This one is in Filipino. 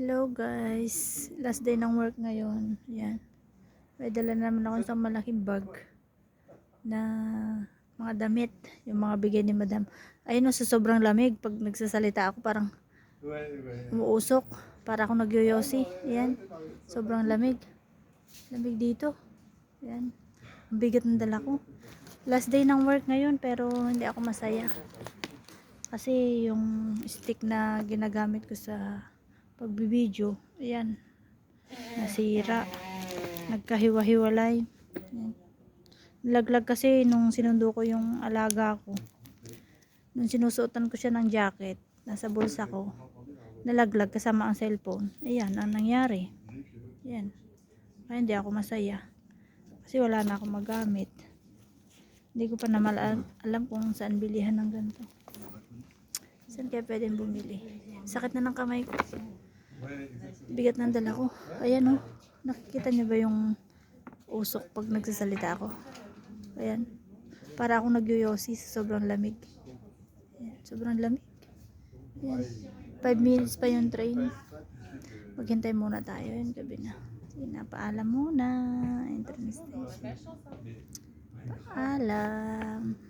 Hello guys, last day ng work ngayon. Yan, may dala naman ako sa malaking bag na mga damit, yung mga bigay ni madam. Ayun o, sa sobrang lamig, pag nagsasalita ako parang umuusok, para akong nagyoyosi. Yan, sobrang lamig dito. Yan, ang bigat ng dala ko. Last day ng work ngayon, pero hindi ako masaya kasi yung stick na ginagamit ko sa pagbibideo, ayan, nasira, nagkahiwa-hiwalay. Ayan. Nilaglag kasi nung sinundo ko yung alaga ko, nung sinusuotan ko siya ng jacket, nasa bulsa ko, nalaglag kasama ang cellphone. Ayan ang nangyari. Ayan, kaya hindi ako masaya kasi wala na akong magamit. Hindi ko pa naman alam kung saan bilihan ng ganito, saan kaya pwedeng bumili. Sakit na ng kamay ko, bigat ng dala ko. Ayan o, nakikita niyo ba yung usok pag nagsasalita ako? Ayan, para akong nagyoyosi sa sobrang lamig. Ayan, sobrang lamig. Ayan, 5 minutes pa yung train, maghintay muna tayo. Ayan, gabi na. Paalam muna, entrance station. Paalam.